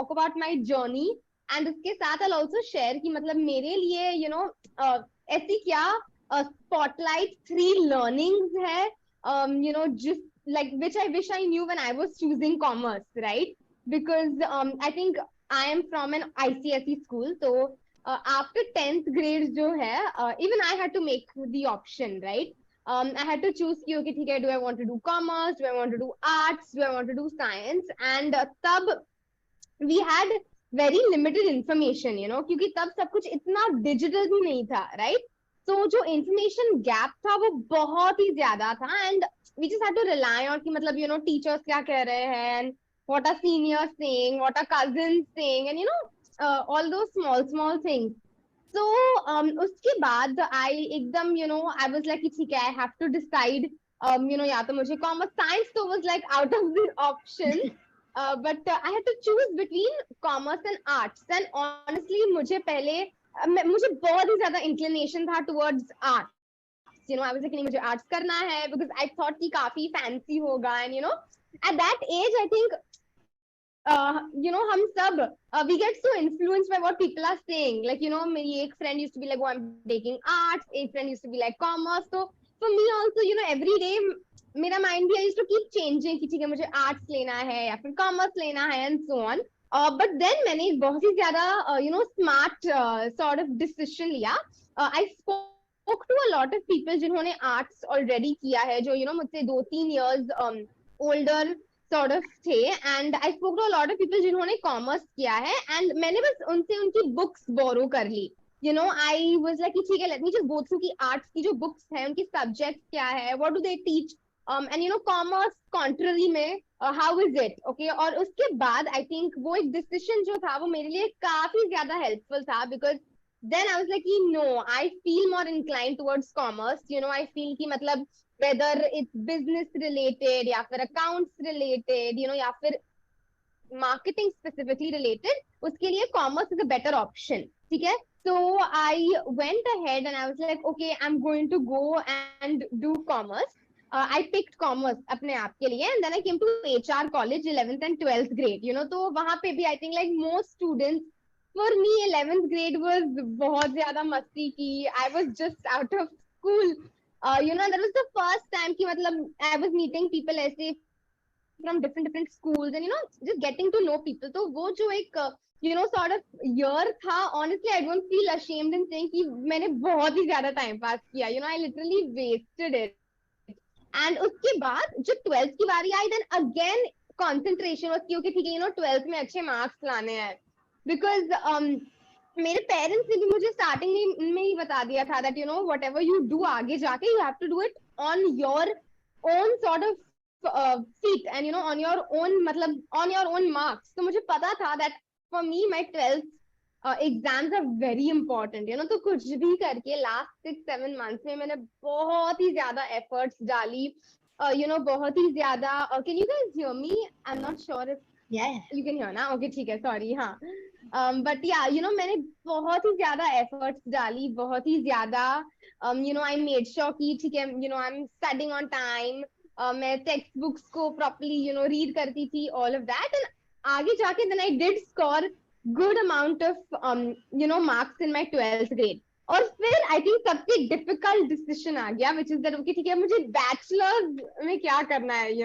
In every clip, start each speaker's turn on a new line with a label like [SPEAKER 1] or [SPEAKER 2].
[SPEAKER 1] Talk about my journey, and उसके साथ I also share कि मतलब मेरे लिए ऐसी क्या स्पॉटलाइट 3 learnings है, जिस like which I wish I knew when I was choosing commerce, right? Because I think I am from an ICSE school, so after 10th grade जो है, even I had to make the option, right? I had to choose कि okay ठीक है, do I want to do commerce, do I want to do arts, do I want to do science, and तब we had very limited information, क्योंकि तब सब कुछ इतना digital भी नहीं था, right? So जो information gap था वो बहुत ही ज्यादा था, and we just had to rely on कि मतलब teachers क्या कह रहे हैं, and what are seniors saying, what are cousins saying, and all those small things. So उसके बाद I एकदम I was like कि ठीक है, I have to decide, या तो मुझे commerce, science तो was like out of the option. But I had to choose between commerce and arts, and honestly मुझे पहले मुझे बहुत ही ज्यादा inclination था towards arts. I was like नहीं, मुझे arts करना है, because I thought कि काफी fancy होगा, and at that age I think हम सब we get so influenced by what people are saying. Like मेरी एक friend used to be like, oh, I'm taking arts, एक friend used to be like commerce. So for me also, every day मेरा mind भी I used to keep changing कि ठीक है मुझे arts लेना है या फिर commerce लेना है, and so on. But then मैंने एक बहुत ही ज्यादा smart sort of decision लिया. I spoke to a lot of people जिन्होंने arts already किया है, जो मुझसे 2-3 years older sort of थे, and I spoke to a lot of people जिन्होंने कॉमर्स किया है, and मैंने बस उनसे उनकी बुक्स बोरो कर ली. I was like कि ठीक है, let me just go through कि आर्ट्स की जो बुक्स है उनकी सब्जेक्ट क्या है, what do they teach, and commerce contrary में how is it, okay? और उसके बाद I think वो एक डिसीजन जो था वो मेरे लिए काफी ज्यादा हेल्पफुल था, because then I was like no, I feel more inclined towards commerce. I feel कि मतलब whether it's business related या फिर accounts related, या फिर marketing specifically related, उसके लिए commerce is a better option. ठीक है? So I went ahead and I was like, okay, I'm going to go and do commerce. I picked commerce अपने आप के लिए, and then I came to HR college 11th and 12th grade. तो वहां पे भी I think like most students, for me 11th grade was बहुत ज्यादा मस्ती की. I was just out of school. That was the first time कि मतलब I was meeting people ऐसे from different schools, and just getting to know people. तो वो जो एक sort of year था, honestly I don't feel ashamed in saying कि मैंने बहुत ही ज्यादा time pass किया. I literally wasted it. And उसके बाद जो 12th की बारी आई, then again concentration was कि okay ठीक है, 12th में अच्छे marks लाने हैं, because मेरे पेरेंट्स ने भी मुझे स्टार्टिंग में ही बता दिया था that whatever you do आगे जाके you have to do it on your own sort of feet, and on your own, मतलब on your own marks. तो मुझे पता था that for me my 12th exams are very important. तो कुछ भी करके लास्ट 6-7 मंथ्स में मैंने बहुत ही ज्यादा एफर्ट्स डाली. बहुत ही ज्यादा. Can you guys hear me? I am not sure if you can hear ना. ओके ठीक है, सॉरी. हाँ, बट या मैंने बहुत ही ज्यादा एफर्ट्स डाली, बहुत ही ज्यादा. आई मेड श्योर कि ठीक है, I am studying on time. मैं टेक्स्ट बुक्स को प्रॉपर्ली रीड करती थी, ऑल ऑफ दैट. एंड आगे जाके then I did score good amount of marks in my 12th grade. और फिर I think सबसे difficult decision आ गया, which is that okay ठीक है, मुझे bachelor's में क्या करना है,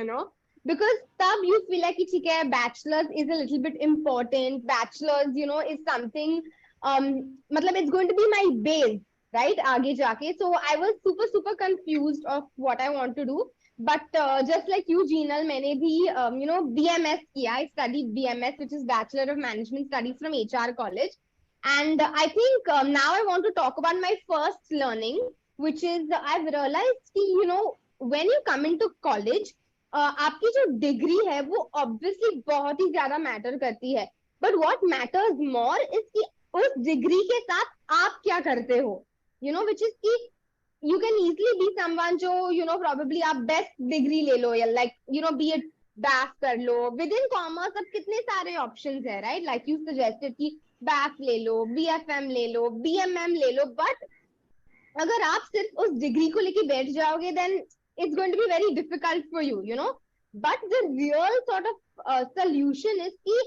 [SPEAKER 1] because तब you feel like कि ठीक है, bachelor's is a little bit important. Bachelor's is something मतलब it's going to be my base, right, आगे जाके. So I was super confused of what I want to do. But just like you, Jinal, मैंने भी BMS किया. I studied BMS, which is Bachelor of Management Studies from HR College. And I think now I want to talk about my first learning, which is I've realized कि when you come into college, आपकी जो degree है वो obviously बहुत ही ज्यादा matter करती है. But what matters more is कि उस डिग्री के साथ आप क्या करते हो, which is कि you can easily be someone जो probably आप best degree ले लो, या like be it BAF कर लो. within commerce अब कितने सारे options है, right? Like you suggested कि BAF ले लो, BFM ले लो, BMM ले लो. but अगर आप सिर्फ उस डिग्री को लेके बैठ जाओगे, then it's going to be very difficult for you. But the real sort of solution is कि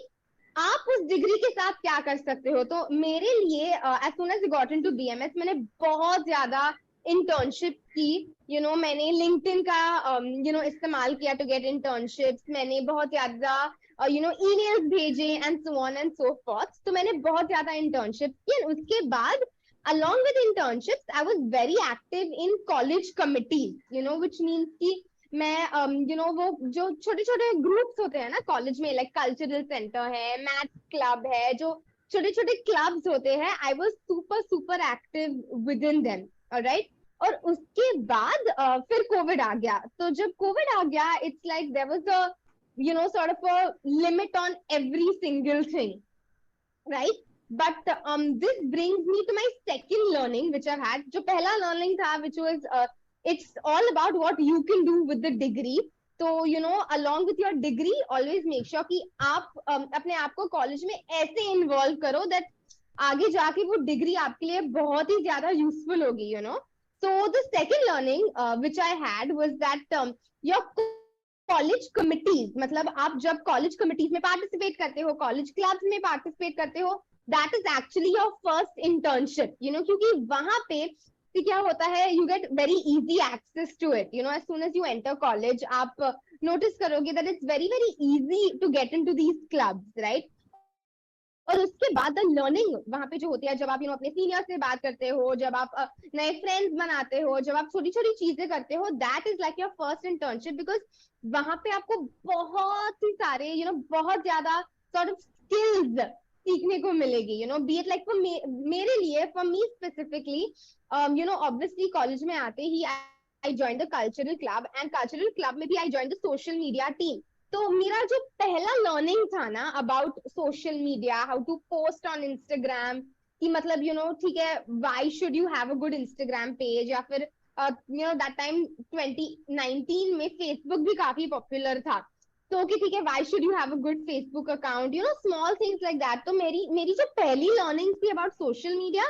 [SPEAKER 1] आप उस डिग्री के साथ क्या कर सकते हो। तो मेरे लिए as soon as got into BMS मैंने बहुत ज्यादा इंटर्नशिप की। मैंने लिंक्डइन का इस्तेमाल किया टू गेट इंटर्नशिप्स। मैंने बहुत ज्यादा ईमेल्स भेजे and so on and so fourth. तो मैंने बहुत ज्यादा इंटर्नशिप की। उसके बाद along with internships I was very active in college committees, which means कि मैं वो जो छोटे छोटे ग्रुप्स होते हैं ना कॉलेज में, लाइक कल्चरल सेंटर है, मैथ क्लब है, जो छोटे छोटे क्लब्स होते हैं, I was super super active with in them. Alright. और उसके बाद फिर कोविड आ गया। तो जब कोविड आ गया, it's like there was a sort of a limit on every single thing, right? But this brings me to my second learning which I've had. जो पहला learning था which was it's all about what you can do with the degree. तो along with your degree always make sure कि आप अपने आप को college में ऐसे इन्वॉल्व करो that आगे जाके वो डिग्री आपके लिए बहुत ही ज्यादा यूजफुल होगी। So the second learning which I had was that your college committees, मतलब आप जब कॉलेज कमिटीज में पार्टिसिपेट करते हो, कॉलेज क्लब्स में पार्टिसिपेट करते हो, that is actually your first internship. क्योंकि वहां पे क्या होता है, you get very easy access to it. As soon as you enter college, आप नोटिस करोगे that it's very very easy to get into these clubs, right? और उसके बाद द लर्निंग वहां पे जो होती है, जब आप अपने सीनियर से बात करते हो, जब आप नए फ्रेंड्स बनाते हो, जब आप छोटी छोटी चीजें करते हो, that is like your first internship. Because वहां पे आपको बहुत ही सारे बहुत ज्यादा सॉर्ट ऑफ स्किल्स सीखने को मिलेगी। बी इट लाइक फॉर मेरे लिए, for me specifically, obviously college में आते ही I join the cultural club, and cultural club में भी I join the social media team. तो मेरा जो पहला लर्निंग था ना about social media, how to post on Instagram, कि मतलब ठीक है, why should you have a good Instagram page, या फिर दैट टाइम 2019 में फेसबुक भी काफी पॉपुलर था, तो कि ठीक है, why should you have a good Facebook account, small things like that. तो मेरी जो पहली लर्निंग थी about social media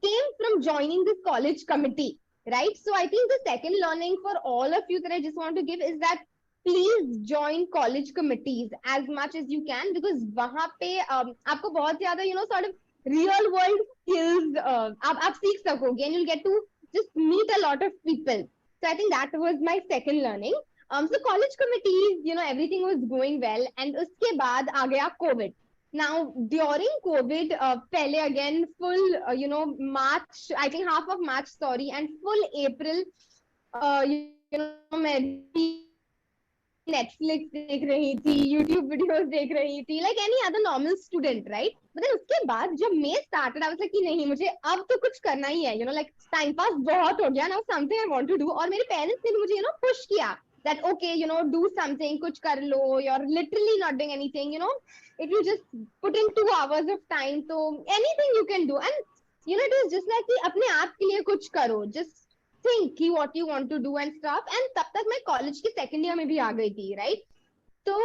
[SPEAKER 1] came from joining this college committee, right? So I think the second learning for all of you that I just want to give is that please join college committees as much as you can, because वहां पे आपको बहुत ज्यादा sort of real world skills आप सीख सकोगे, and you'll get to just meet a lot of people. So I think that was my second learning. So college committees, everything was going well, and उसके बाद आ गया COVID. Now during COVID, पहले again full March, I think half of March, sorry, and full April, मैं Netflix देख रही थी, YouTube videos देख रही थी, like any other normal student, right? But उसके बाद जब मे स्टार्टेड, आई वाज लाइक कि नहीं, मुझे अब तो कुछ करना ही है, लाइक टाइम पास बहुत हो गया, now something I want to do. और मेरे पेरेंट्स ने मुझे पुश किया दैट ओके, डू समथिंग, कुछ कर लो, you are literally not doing anything, if you just put in 2 hours of time, तो anything you can do. And it is just like कि अपने आप के लिए कुछ करो, just think what you want to do and stuff। and तब तक मैं कॉलेज के सेकंड ईयर में भी आ गई थी, राइट? तो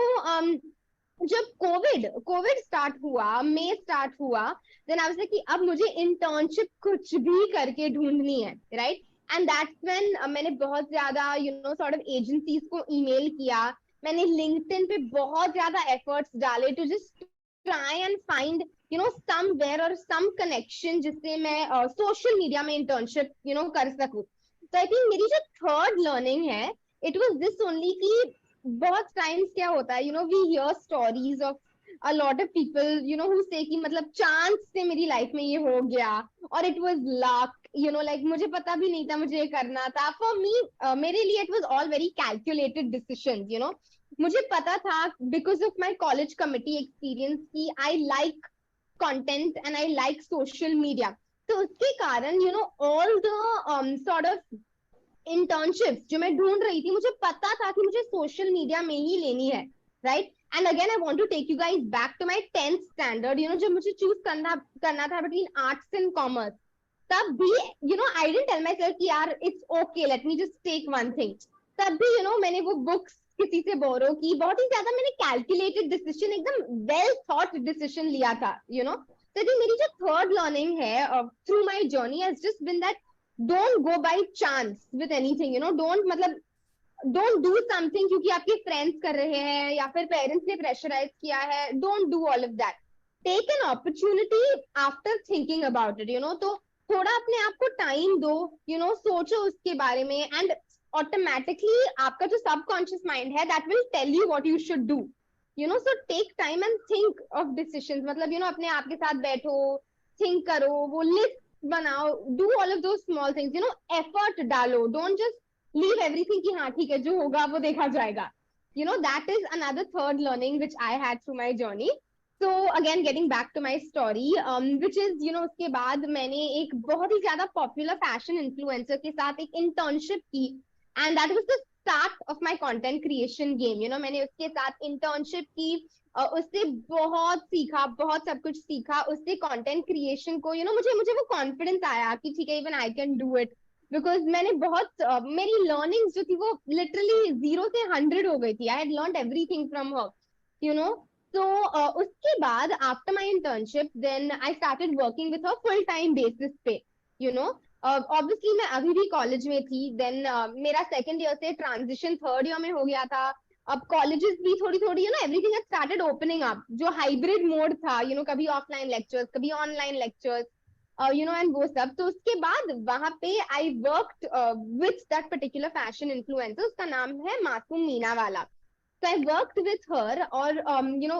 [SPEAKER 1] जब कोविड स्टार्ट हुआ, मई स्टार्ट हुआ, देन आई वाज लाइक कि अब मुझे इंटर्नशिप कुछ भी करके ढूंढनी है, राइट? एंड दैट्स व्हेन मैंने बहुत ज्यादा सॉर्ट ऑफ एजेंसीज को ईमेल किया। मैंने लिंक्डइन पे बहुत ज्यादा एफर्ट्स डाले to just try and find somewhere और सम कनेक्शन जिससे मैं सोशल मीडिया में इंटर्नशिप कर सकूं। तो आई थिंक मेरी जो थर्ड लर्निंग है, इट वाज दिस ओनली कि बहुत टाइम्स क्या होता है, we hear stories of a lot of people who say कि मतलब चांस से मेरी लाइफ में ये हो गया, और इट वाज लक, लाइक मुझे पता भी नहीं था मुझे ये करना था। फॉर मी, मेरे लिए it was all very calculated decisions. मुझे पता था because of my college committee experience कि I like content and I like social media. तो उसके कारण all the sort of internships जो मैं ढूंढ रही थी, मुझे पता था कि मुझे सोशल मीडिया में ही लेनी है, right? And again I want to take you guys back to my 10th standard, जब मुझे चूज करना था बिटवीन आर्ट्स एंड कॉमर्स, तब भी I didn't tell myself कि यार it's okay, let me just take one thing. तब भी मैंने वो बुक्स किसी से बोरो की, बहुत ही ज्यादा मैंने कैलकुलेटेड डिसीजन, एकदम वेल थॉट डिसीजन लिया था। तो मेरी जो थर्ड लर्निंग है through my journey has just been that don't go by chance with anything, don't मतलब डोंट डू समथिंग क्योंकि आपके फ्रेंड्स कर रहे हैं या फिर पेरेंट्स ने प्रेशराइज किया है. Don't do all of that. Take an opportunity after thinking about it, तो थोड़ा अपने आप को टाइम दो, सोचो उसके बारे में, एंड ऑटोमेटिकली आपका जो सबकॉन्शियस माइंड है that will tell you what you should do. So take time and think of decisions. मतलब अपने आप के साथ बैठो, थिंक करो, वो लिस्ट बनाओ, do all of those small things, effort डालो. डोंट जस्ट लीव एवरीथिंग कि हाँ ठीक है जो होगा वो देखा जाएगा. That is another third learning which I had through my journey. So again getting back to my story, which is उसके बाद मैंने एक बहुत ही ज्यादा पॉपुलर फैशन इन्फ्लुएंसर के साथ एक इंटर्नशिप की, and that was the start of my content creation game. मैंने उसके साथ इंटर्नशिप की, उससे बहुत सीखा, बहुत सब कुछ सीखा. उससे कंटेंट क्रिएशन को मुझे वो कॉन्फिडेंस आया कि ठीक है even I can do it, because मैंने बहुत मेरी लर्निंग्स जो थी वो लिटरली 0 से 100 हो गई थी. I had learned everything from her, so उसके बाद after my internship then I started working with a full time basis पे. ऑब्वियसली मैं अभी भी कॉलेज में थी. देन मेरा सेकंड ईयर से ट्रांजिशन थर्ड ईयर में हो गया था. अब कॉलेजेस भी थोड़ी थोड़ी everything has started opening up. जो हाइब्रिड मोड था, कभी ऑफलाइन लेक्चर्स, कभी ऑनलाइन लेक्चर्स, एंड वो सब. तो उसके बाद वहां पे I worked with that particular fashion influencer. उसका नाम है मासूम मीना वाला. So I worked with her, और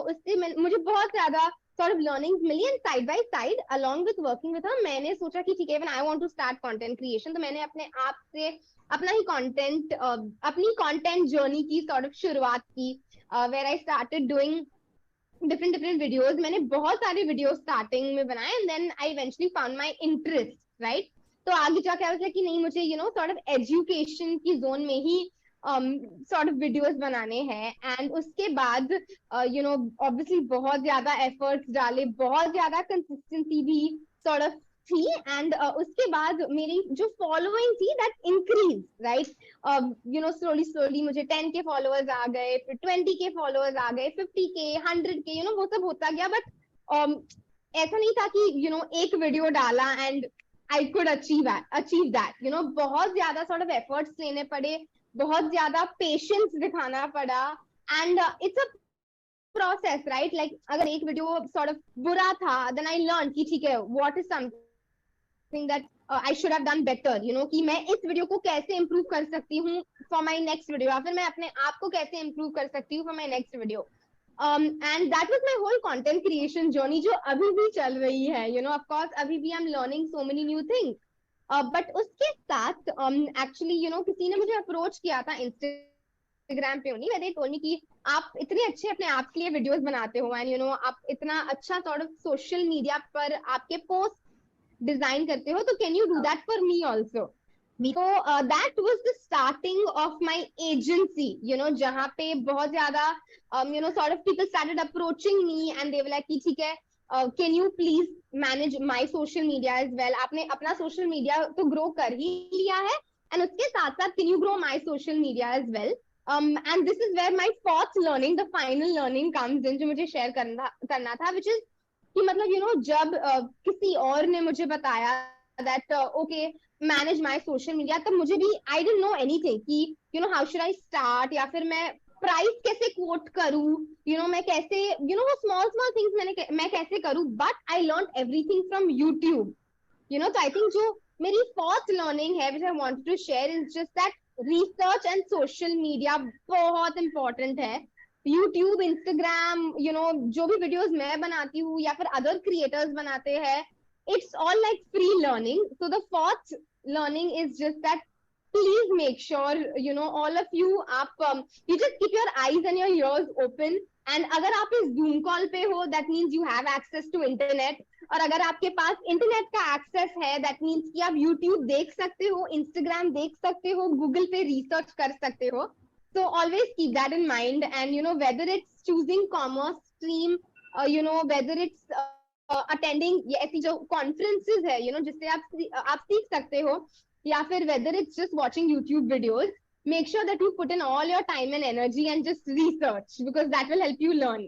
[SPEAKER 1] उससे मुझे बहुत ज्यादा sort of learnings milli, and side by side along with working with her मैंने सोचा कि ठीक है even I want to start content creation. तो मैंने अपने आप से अपना ही content, अपनी content journey की sort of शुरुआत की, where I started doing different videos. मैंने बहुत सारे videos starting में बनाए, and then I eventually found my interest, right? तो आगे जाके I was like कि नहीं मुझे sort of education की zone में ही sort of videos बनाने हैं. एंड उसके बाद obviously बहुत ज्यादा एफर्ट्स डाले, बहुत ज्यादा कंसिस्टेंसी भी sort of थी. एंड उसके बाद मेरी जो फॉलोइंग थी दैट इंक्रीज, राइट. स्लोली मुझे 10 के फॉलोअर्स आ गए, फिर 20 के फॉलोअर्स आ गए, 50 के, 100 के, वो सब होता गया. बट ऐसा नहीं था कि एक वीडियो डाला and I could achieve that. बहुत ज्यादा sort of एफर्ट्स लेने पड़े, बहुत ज्यादा पेशेंस दिखाना पड़ा. And it's a process, right. Like अगर एक वीडियो सॉर्ट ऑफ बुरा था, देन आई लर्न कि ठीक है what is something that I should have done better, कि मैं इस वीडियो को कैसे इंप्रूव कर सकती हूँ फॉर माय नेक्स्ट वीडियो, या फिर मैं अपने आप को कैसे इंप्रूव कर सकती हूँ for my next video. And that was my whole content creation journey, जो अभी भी चल रही है. ऑफ कोर्स अभी भी I am learning so many new things. But उसके साथ एक्चुअली किसी ने मुझे अप्रोच किया था इंस्टाग्राम पे, उन्हीं मैंने टोल्ड मी कि आप इतने अच्छे अपने आप के लिए वीडियोस बनाते हो, एंड आप इतना अच्छा सॉर्ट ऑफ सोशल मीडिया पर आपके पोस्ट डिजाइन करते हो, तो can you do that for me also. So that was the starting of my agency, जहाँ पे बहुत ज्यादा sort of people started approaching me and they were like कि ठीक है can you please manage my social media as well. आपने अपना social media तो grow कर ही लिया है, and उसके साथ साथ can you grow my social media as well. And this is where my fourth learning, the final learning comes in, जो मुझे share करना था, which is कि मतलब जब किसी और ने मुझे बताया that okay manage my social media, तब मुझे भी I didn't know anything कि how should I start, या फिर मैं प्राइस कैसे कोट करूं, मैं कैसे वो स्मॉल थिंग्स मैं कैसे करूं. But I learn everything from YouTube. तो आई थिंक जो मेरी फोर्थ लर्निंग है which I wanted to share is just that research and social media बहुत इंपॉर्टेंट है. यूट्यूब, इंस्टाग्राम, जो भी वीडियोस मैं बनाती हूँ या फिर अदर क्रिएटर्स बनाते हैं, it's all like free learning. So the fourth learning is just that please make sure all of you you just keep your eyes and your ears open. And अगर आप इस Zoom call पे हो, that means you have access to internet. और अगर आपके पास internet का access है, that means कि आप YouTube देख सकते हो, Instagram देख सकते हो, Google पे रिसर्च कर सकते हो. So always keep that in mind. And whether it's choosing commerce stream, whether it's attending ये ऐसी जो कॉन्फ्रेंसेज है जिससे आप सीख सकते हो, या फिर whether it's just watching YouTube videos, make sure that you put in all your time and energy and just research, because that will help you learn.